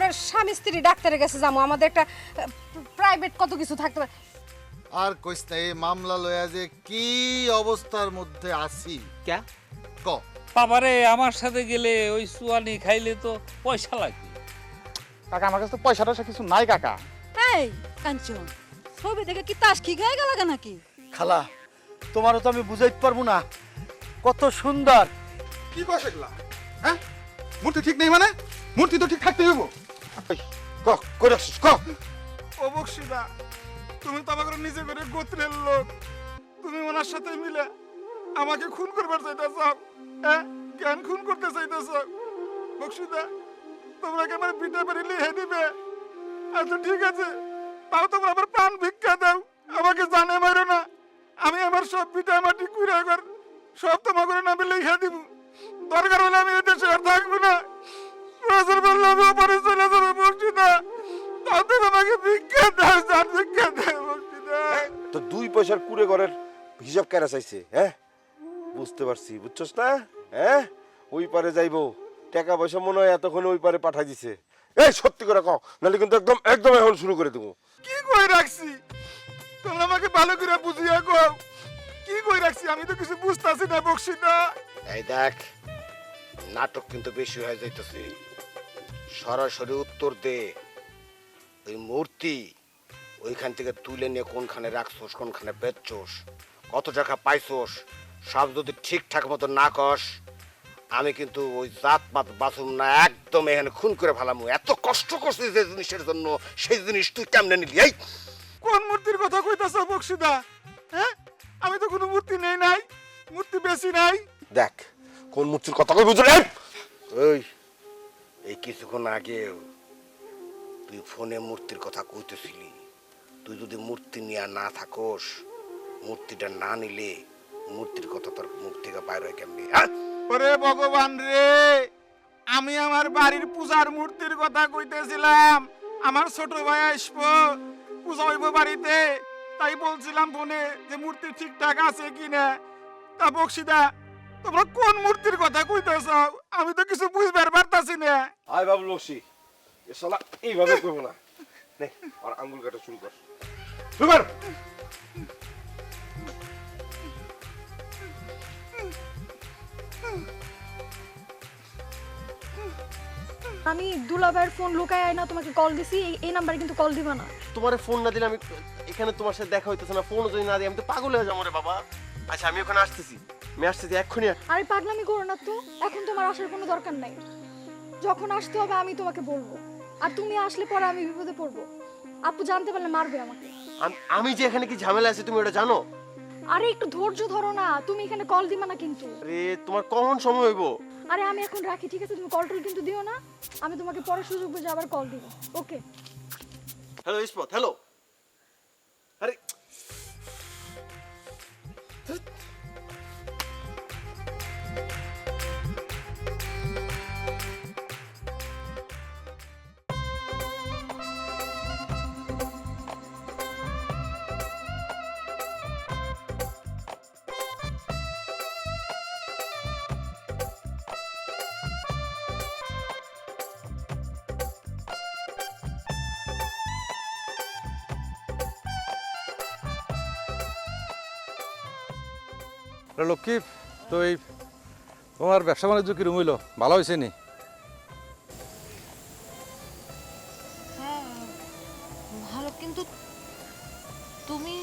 আমরা স্বামী স্ত্রী ডাক্তারের কাছে যাবো, আমাদের একটা প্রাইভেট কত কিছু থাকতে পারে। আর কইস না, এই মামলা লয়া যে কি অবস্থার মধ্যে আছি। ক্যা ক বাবারে আমার সাথে গেলে ওই চুয়ানি খাইলে তো পয়সা লাগবে। কাকা আমার কাছে তো পয়সা টয়সা কিছু নাই কাকা। এই কাঞ্চন, ছবি দেখে কি তাস কি গায়ে গেল নাকি? খালা তোমারও তো আমি বুঝাইতে পারবো না, কত সুন্দর। কি কস এগুলা? হ্যাঁ, মূর্তি ঠিক নেই মানে? মূর্তি তো ঠিক থাকতে হইব। ক কই রাখছিস ক। ও বক্সিদা, তুমি তো আমাকে নিজে করে গোত্রের লোক, তুমি ওনার সাথে মিলে আমাকে খুন করবার চাইতেছ। হ্যাঁ, কেন খুন করতে চাইতেছ বক্সিদা? তোমরা কি আমার পিঠা পেরে লিখে দিবে? আচ্ছা ঠিক আছে, তাও তোমরা আমার প্রাণ ভিক্ষা দাও, আমাকে জানে মারো না। আমি আমার সব পিঠা মাটি কুড়ে একবার সব তোমাকে নামে লিখে দিব। দরকার হলে আমি এদেশে আর থাকবো না, প্রয়োজন পড়লে আমি ওপারে চলে যাবো বক্সিদা। তাও তো আমাকে ভিক্ষা দাও, জান ভিক্ষা দাও বক্সিদা। তো 2 পয়সার কুড়ে ঘরের হিসাব কেনা চাইছে? হ্যাঁ, বুঝতে পারছি, বুঝছস না? হ্যাঁ, ওই পারে যাইবো, টাকা পয়সা মনে হয় এতক্ষণ ওই পারে পাঠাই দিছে। এই সত্যি করে কও, নাহলে কিন্তু একদম একদম এখন শুরু করে দেবো। কি কই রাখছি? তোমরা আমাকে ভালো করে বুঝিয়ে কও, কি কই রাখছি? আমি তো কিছু বুঝতাছি না বক্সিদা। এই দেখ, নাটক কিন্তু বেশি হয়ে যাইতেছে। সরাসরি উত্তর দে, ওই মূর্তি ওইখান থেকে তুলে নিয়ে কোনখানে রাখছোস, কোনখানে বেচছোস, কত টাকা পাইছোস, সব যদি ঠিকঠাক মতো না কস, আমি কিন্তু ওই জাতপাত বাসুম না, একদম এখানে খুন করে ফেলামু। এত কষ্ট করছিস যে জিনিসের জন্য, সেই জিনিস তুই কেমনে নিলি? এই কোন মূর্তির কথা কইতাছ বক্সিদা? হ্যাঁ, আমি তো কোনো মূর্তি নেই নাই, মূর্তি বেশি নাই। দেখ, কোন মূর্তির কথা কই বুঝলি? ওই এই কিছুক্ষণ আগে তুই ফোনে মূর্তির কথা কইতেছিলি। তুই যদি মূর্তি নিয়ে না থাকোস, মূর্তিটা না নিলে মূর্তির কথা তোর মুখ থেকে বাইর হয় কেমনি? হ্যাঁ, ওরে ভগবান রে, আমি আমার বাড়ির পূজার মূর্তির কথা কইতেছিলাম। আমার ছোট ভাই আসবো, পূজা হইব বাড়িতে, তাই বলছিলাম ফোনে যে মূর্তি ঠিকঠাক আছে কিনা। তা বক্সিদা, তোমরা কোন মূর্তির কথা কইতেছ? আমি তো কিছু বুঝবার পারতাছি না। আয় বাবু লক্ষ্মী, এ শালা এইভাবে করবো না। নে, আর আঙ্গুল কাটা শুরু কর, শুরু কর। আমি দুলাভাইয়ের ফোন লুকায় আয় না তোমাকে কল দিছি, এই নাম্বারে কিন্তু কল দিবা না। তোমারে ফোন না দিলে আমি এখানে তোমার সাথে দেখা হইতেছে না, ফোন যদি না দিই আমি তো পাগল হয়ে যাবো রে বাবা। আচ্ছা আমি ওখানে আসতেছি, আমি আসতেছি এক্ষুনি। আরে পাগলামি করো না তো, এখন তোমার আসার কোনো দরকার নাই। যখন আসতে হবে আমি তোমাকে বলবো, আর তুমি আসলে পরে আমি বিপদে পড়বো। আপু জানতে পারলে মারবে আমাকে। আমি যে এখানে কি ঝামেলা আছে তুমি ওটা জানো? আরে একটু ধৈর্য ধরো না, তুমি এখানে কল দিবা না কিন্তু। আরে তোমার কখন সময় হইব? আরে আমি এখন রাখি, ঠিক আছে? তুমি কল টল কিন্তু দিও না, আমি তোমাকে পরে সুযোগ বুঝে আবার কল দিব। ওকে। Hello Ismat, hello. আরে লক্ষ্মী, তো এই তোমার ব্যবসা বাণিজ্য কিরম হইলো? ভালো হয়েছে নি? হ্যাঁ ভালো, কিন্তু তুমি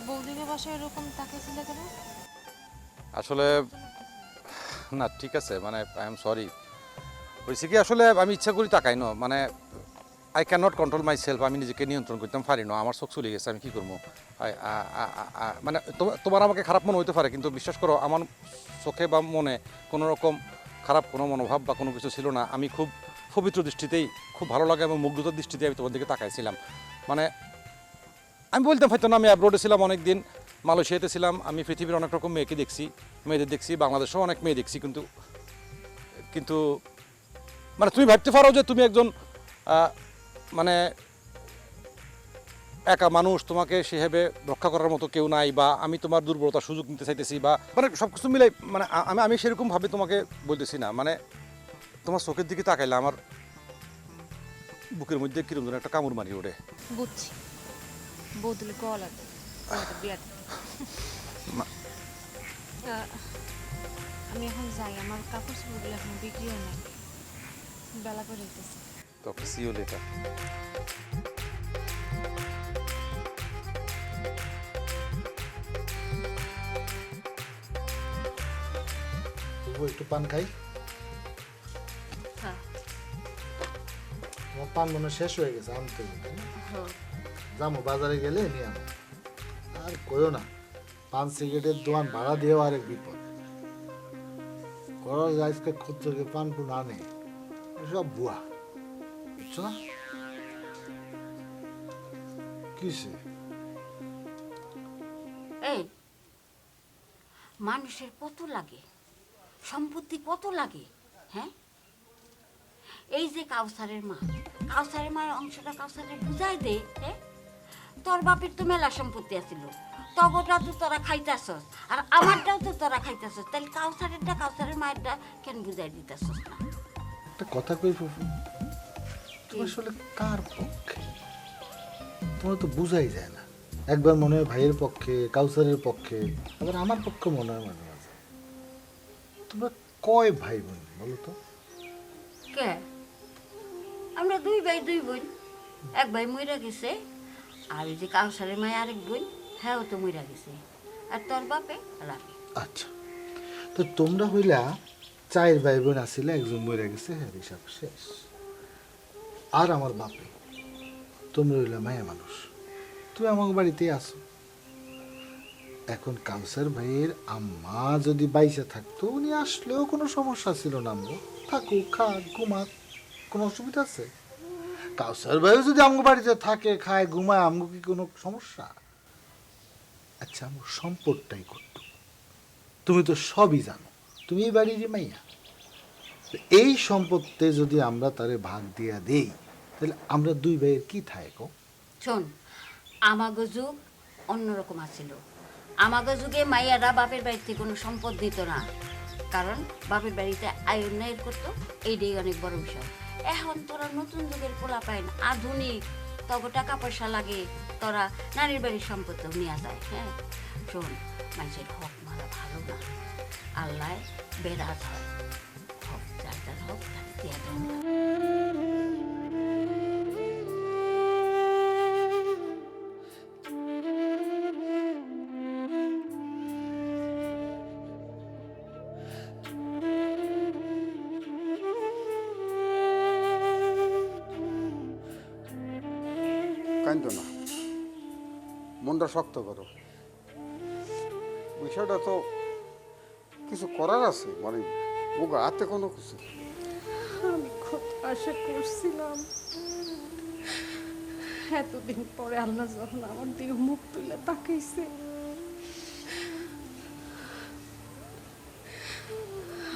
বৌদিকে বাসায় এরকম তাকিয়েছিলে কেন? আসলে না, ঠিক আছে, মানে আই এম সরি। হয়েছে কি, আসলে আমি ইচ্ছা করি তাকাই না, মানে I can not control my self. আমি নিজেকে নিয়ন্ত্রণ করতাম পারি না, আমার চোখ চলে গেছে, আমি কী করবো? মানে তোমার আমাকে খারাপ মনে হইতে পারে, কিন্তু বিশ্বাস করো আমার চোখে বা মনে কোনো রকম খারাপ কোনো মনোভাব বা কোনো কিছু ছিল না। আমি খুব পবিত্র দৃষ্টিতেই, খুব ভালো লাগে এবং মুগ্ধতার দৃষ্টিতে আমি তোমার দিকে তাকাইছিলাম। মানে আমি বলতাম হয়তো না, আমি অ্যাব্রোডে ছিলাম অনেক দিন, মালয়েশিয়াতে ছিলাম, আমি পৃথিবীর অনেক রকম মেয়েকে দেখছি, মেয়েদের দেখছি, বাংলাদেশেও অনেক মেয়ে দেখছি, কিন্তু কিন্তু মানে তুমি ভাবতে পারো যে তুমি একজন মানে একা মানুষ, তোমাকে সেভাবে রক্ষা করার মতো কেউ নাই, বা আমি তোমার দুর্বলতার সুযোগ নিতে চাইতেছি, বা মানে সব কিছু মিলে মানে আমি সেরকমভাবে তোমাকে বলতেছি না। মানে তোমার চোখের দিকে তাকাইলে আমার বুকের মধ্যে কিরম যেন একটা কামড় মারি ওঠে। বুঝছি বদলে গলা বিয়ার আমি এখন যাই, আমার কাপড় চোপড়গুলো এখন বিক্রি হয় না, বেলা করে যেতেছে। তোকে সি ইউ লেটার। একটু পান খাই। হ্যাঁ। আমার পান মনে হয় শেষ হয়ে গেছে, আনতে যাবো বাজারে গেলে নিয়ে আনো। আর কইও না, পান সিগারেটের দোকান ভাড়া দিয়েও আরেক বিপদ। করো আজকে খুচরোকে পান পুন আনে, সব বুয়া, বুঝছো না? কিসে এই মানুষের কত লাগে, সম্পত্তি কত লাগে, হ্যাঁ? এই যে কাউসারের মায়ের অংশটা কাউসারের বুঝাই দে, হ্যাঁ? তোর বাপের তো মেলা সম্পত্তি আছিল, তগটা তো তোরা খাইতেছস, আর আমারটাও তো তোরা খাইতেছস, তাহলে কাউসারের মায়েরটা কেন বুঝাই দিতেছস না? একটা কথা কই ফুফু, তুমি আসলে কার পক্ষে? তোমার তো বুঝাই যায় না। একবার মনে হয় ভাইয়ের পক্ষে, কাউসারের পক্ষে, আবার আমার পক্ষে মনে হয় মাঝে মাঝে। তোমরা কয় ভাই বোন বলো তো? কে? আমরা 2 ভাই 2 বোন। এক ভাই মইরা গেছে, আর এই যে কাউসারের মায়ের আরেক বোন, হ্যাঁ তো মইরা গেছে, আর তোর বাপে রাখে। আচ্ছা, তো তোমরা হইলা 4 ভাই বোন আসিলে, একজন মরে গেছে, হ্যাঁ হিসাব শেষ। আর আমার বাপে, তোমরা হইলা মায়া মানুষ, তুমি আমার বাড়িতেই আসো। এখন কাউসার ভাইয়ের আম্মা যদি বাইসে থাকতো, উনি আসলেও কোনো সমস্যা ছিল না। আমগো থাকুক, খাক, ঘুমাক, কোনো অসুবিধা আছে? কাউসার ভাইও যদি আমগো বাড়িতে থাকে, খায়, ঘুমায়, আমগো কি কোনো সমস্যা? আচ্ছা, আমগো সম্পদটাই করতো। তুমি তো সবই জানো, তুমি এই বাড়িরই মাইয়া। এই সম্পদে যদি আমরা তারে ভাগ দিয়া দেই, তাহলে আমরা 2 ভাইয়ের কি থাকে গো? শোন, আমাগো যুগ অন্যরকম আছিল। আমাগো যুগে মাইয়ারা বাপের বাড়িতে কোনো সম্পদ দিত না, কারণ বাপের বাড়িতে আয় উন্নয়ন করতো, এইটাই অনেক বড় বিষয়। এখন তোরা নতুন যুগের পোলা পায় না, আধুনিক, তবে টাকা পয়সা লাগে, তোরা নারীর বাড়ির সম্পদ নিয়ে যায়। হ্যাঁ শোন, মানুষের হক মারা ভালো না, আল্লাহ বেরাত হয়, হক যার যার হক তাকে দিয়ে দেন। কাইন্দ না, মনটা শক্ত করো। বিষয়টা তো কিছু করার আছে, মানে ওগো হাতে কোনো কিছু। আমি কত আশা করছিলাম, এতদিন পরে আল্লাহ যখন আমার দিকে মুখ তুলে তাকাইছে,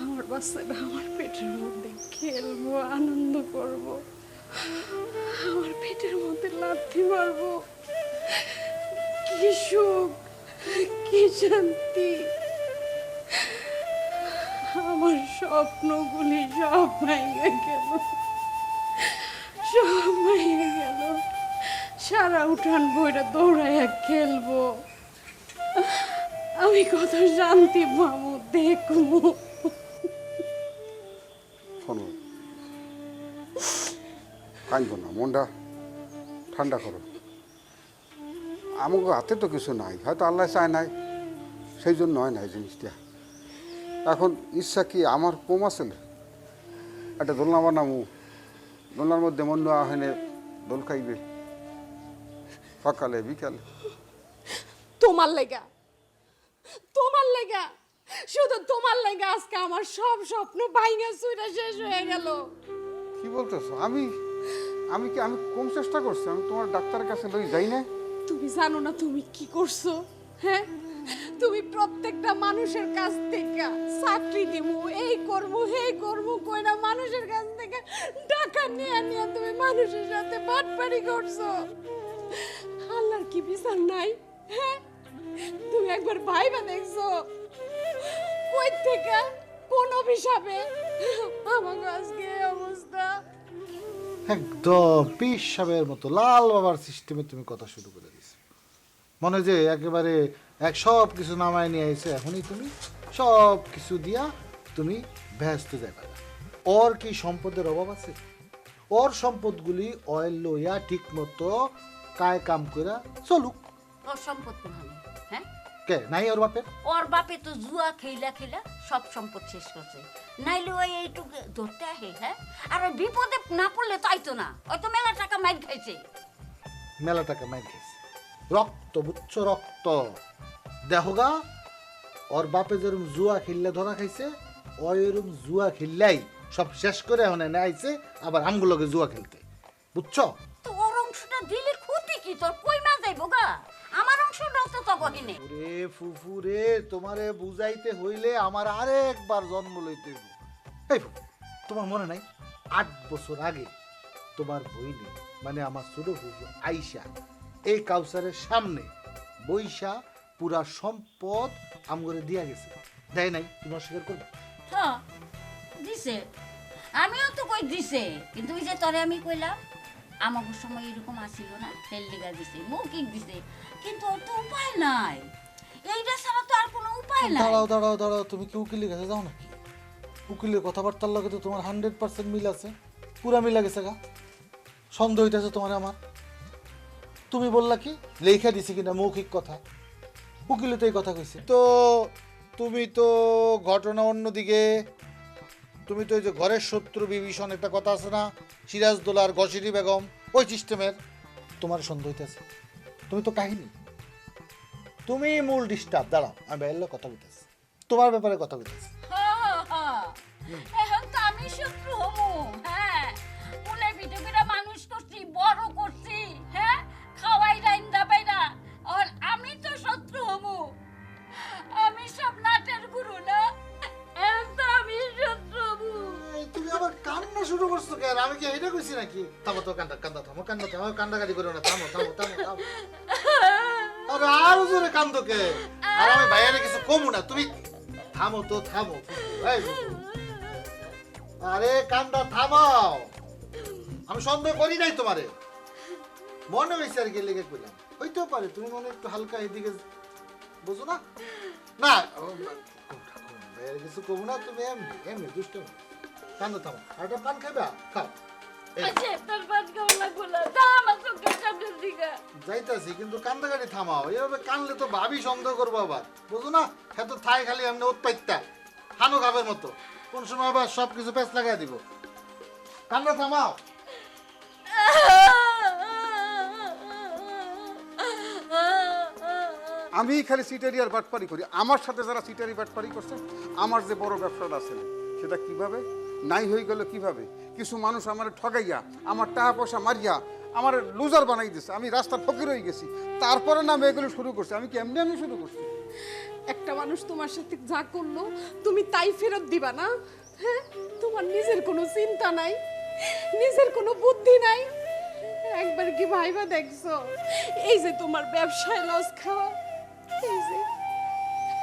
আমার বাচ্চাটা আমার পেটের মধ্যে খেলবো, আনন্দ করব, আমার পেটের মধ্যে লাথি মারবো, কি সুখ, কি শান্তি। আমার স্বপ্নগুলি সব ভেঙে গেল, সব ভেঙে গেল। সারা উঠান বইটা দৌড়াইয়া খেলবো, আমি কত শান্তি পাবো, দেখবো। শোনো, কাইন্দ না, মনটা ঠান্ডা করো। আমাকে হাতে তো কিছু নাই, হয়তো আল্লাহ চায় নাই, সেই জন্য হয় নাই জিনিসটা। এখন ইচ্ছা কি আমার কম আছে? একটা দোলনা বানামু, দোলনার মধ্যে মন্ড আহেনে দোল খাইবে সকালে বিকালে। তোমার লেগা, তোমার লেগা, শুধু তোমার লেগা আজকে আমার সব স্বপ্ন ভাঙা চুরা শেষ হয়ে গেল। কি বলতেছো? আমি আমি কি আমি কম চেষ্টা করছি? আমি তোমার ডাক্তারের কাছে লই যাই না? তুমি জানো না তুমি কি করছো? হ্যাঁ, তুমি প্রত্যেকটা মানুষের কাছ থেকে চাকরি দিমু, এই করবো এই করবো কইরা মানুষের কাছ থেকে টাকা নিয়ে নিয়ে তুমি মানুষের সাথে বাটপারি করছো। আল্লাহর কি বিচার নাই? হ্যাঁ, তুমি একবার ভাইবা দেখছো কই থেকে কোন অভিশাপে আমাকে আজকে এই অবস্থা। একদম পীর সাহেবের মতো লাল বাবার সিস্টেমে তুমি কথা শুরু করে দিছো। মনে যে একেবারে সব কিছু নামায় নিয়ে আইছো, এখনই তুমি সব কিছু দিয়া তুমি ব্যস্ত যাবে না। ওর কি সম্পদের অভাব আছে? ওর সম্পদগুলি অয়েল লইয়া ঠিক মতো কায় কাম কইরা চলুক। ওর সম্পদ কোথায়? হ্যাঁ, কে নাই ওর বাপের? ওর বাপে তো জুয়া খেলা খেলা সব সম্পদ শেষ করছে, নাইলে ওই এইটুকু ধরতে আহে। হ্যাঁ, আর ওই বিপদে না পড়লে তো আইতো না, ওই তো মেলা টাকা মাইর খাইছে। মেলা টাকা মাইর খাইছে, রক্ত বুচ্ছ রক্ত। দেখোগা ওর বাপে যেরকম জুয়া খেললে ধরা খাইছে, ওইরকম জুয়া খেললাই সব শেষ করে এখন এনে আইছে আবার আমগুলোকে জুয়া খেলতে, বুঝছো? তো ওর অংশটা দিলে ক্ষতি কি তোর? কই মা যাইবো গা? আমার অংশটাও তো তগহিনে। ওরে ফুফু রে, তোমারে বুঝাইতে হইলে আমার আরেকবার জন্ম লইতে হইব। এই ফুফু, তোমার মনে নাই 8 বছর আগে তোমার বইনি মানে আমার ছোট ফুফু আইসা এই কাউসারের সামনে বইসা পুরা সম্পদ আমগরে দিয়া গেছে, দেয় নাই? তুমি অস্বীকার করবে? হ্যাঁ দিছে, আমিও তো কই দিছে, কিন্তু ওই যে তরে আমি কইলাম আমাকে সময় এরকম আসিল না, তেল লিগা দিছে, মৌখিক দিছে, কিন্তু ওর তো উপায় নাই। এইটা ছাড়া তো আর কোনো উপায় নাই। দাঁড়াও দাঁড়াও দাঁড়াও, তুমি কি উকিলের কাছে যাও নাকি? উকিলের কথাবার্তার লগে তো তোমার 100% মিল আছে, পুরা মিলা গেছে গা। সন্দেহ হইতেছে তোমার আমার। তুমি বললা কি লেখা দিছি কিনা মৌখিক কথা, উকিলে তো এই কথা কইছে। তো তুমি তো ঘটনা অন্যদিকে, তুমি তো ওই যে ঘরের শত্রু বিভীষণ একটা কথা আছে না, সিরাজদৌলার গসিরি বেগম, ওই সিস্টেমের তোমার সন্দেহ হইতেছে। তুমি তো কাহিনী, তুমি মূল ডিস্টার্ব। দাঁড়াও, আমি বাইরের কথা বলতেছি, তোমার ব্যাপারে কথা বলতেছি। এখন তো আমি শত্রু হমু। হ্যাঁ, মুলে পিঠে পিঠা মানুষ করছি, বড় করছি, হ্যাঁ, খাওয়াই রাইন্দা পাইরা, আর আমি তো শত্রু হমু। আমি সব নাটের গুরু না, এখন তো আমি শত্রু হমু। তুমি আবার কান্না শুরু করছো কেন? আমি কি এটা কইছি নাকি? থামো তো, কান্দা কান্দা থামো, কান্দা থামো, কান্দাকাটি করো না, থামো থামো থামো থামো। আরে আর জোরে কান্দো কে? আর আমি বাইরে কিছু কমু না, তুমি থামো তো, থামো। এই বুবু, আরে কান্দা থামাও। আমি সন্দেহ করি নাই তোমারে, মনে হয়েছে আর কি লেগে কইলাম। হইতেও পারে তুমি মনে একটু হালকা এদিকে বুঝো না। না বাইরে কিছু কমু না, তুমি এমনি এমনি দুষ্ট কান্দো, থামো। আর একটা পান খাইবা? খাও। যাইতাছি, কিন্তু কান্দাকাটি থামাও। এভাবে কানলে তো ভাবি সন্দেহ করবো আবার, বুঝো না? হ্যাঁ তো থাই খালি এমনি উৎপাইতা হানো গাবের মতো, কোন সময় আবার সবকিছু পেঁচ লাগাই দিব। কান্না থামাও। আমি খালি সিটারি আর বাটপারি করি, আমার সাথে যারা সিটারি বাটপারি করছে, আমার যে বড় ব্যবসাটা আছে সেটা কিভাবে নাই হয়ে গেল, কিভাবে কিছু মানুষ আমার ঠগাইয়া, আমার টাকা পয়সা মারিয়া আমার লুজার বানাই দিচ্ছে, আমি রাস্তার ফকির হয়ে গেছি। তারপরে না এগুলো শুরু করছি। আমি কেমনি আমি শুরু করছি? একটা মানুষ তোমার সাথে যা করলো তুমি তাই ফেরত দিবা না? হ্যাঁ, তোমার নিজের কোনো চিন্তা নাই, নিজের কোনো বুদ্ধি নাই। একবার কি ভাইবা দেখছো এই যে তোমার ব্যবসায় লস খাওয়া, এই যে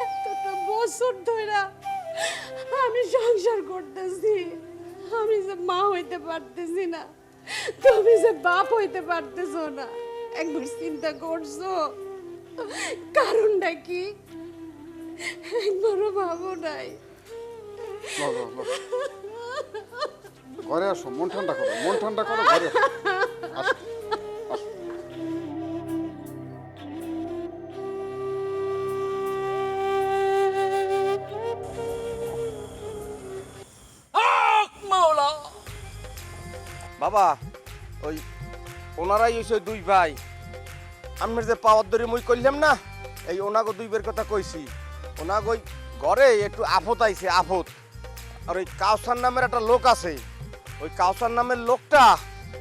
এতটা বছর ধরে আমি সংসার করতেছি, আমি যে মা হইতে পারতেছি না, তুমি যে বাপ হইতে পারতেছো না, একবার চিন্তা করছো কারণটা কি? একবারও ভাবো নাই? ঘরে আসো, মন ঠান্ডা করো, মন ঠান্ডা করো, ঘরে আসো। আসো, আসো। বাবা ওই ওনারাই হইছে দুই ভাই, আমার যে পাওয়ার ধরে মুই করলাম না, এই ওনাগো দুই বের কথা কইছি। ওনাগো ওই ঘরে একটু আফত আইছে, আফত। আর ওই কাউসার নামের একটা লোক আছে, ওই কাউসার নামের লোকটা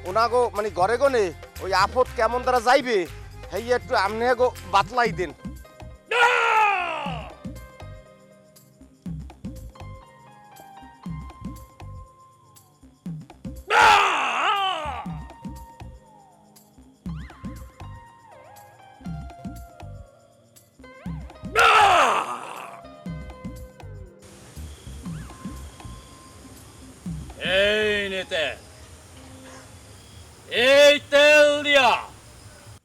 ওনাগো মানে ঘরে গনে ওই আফত কেমন তারা যাইবে হেই একটু আমনে গো বাতলাই দেন। এই নেতে এইতে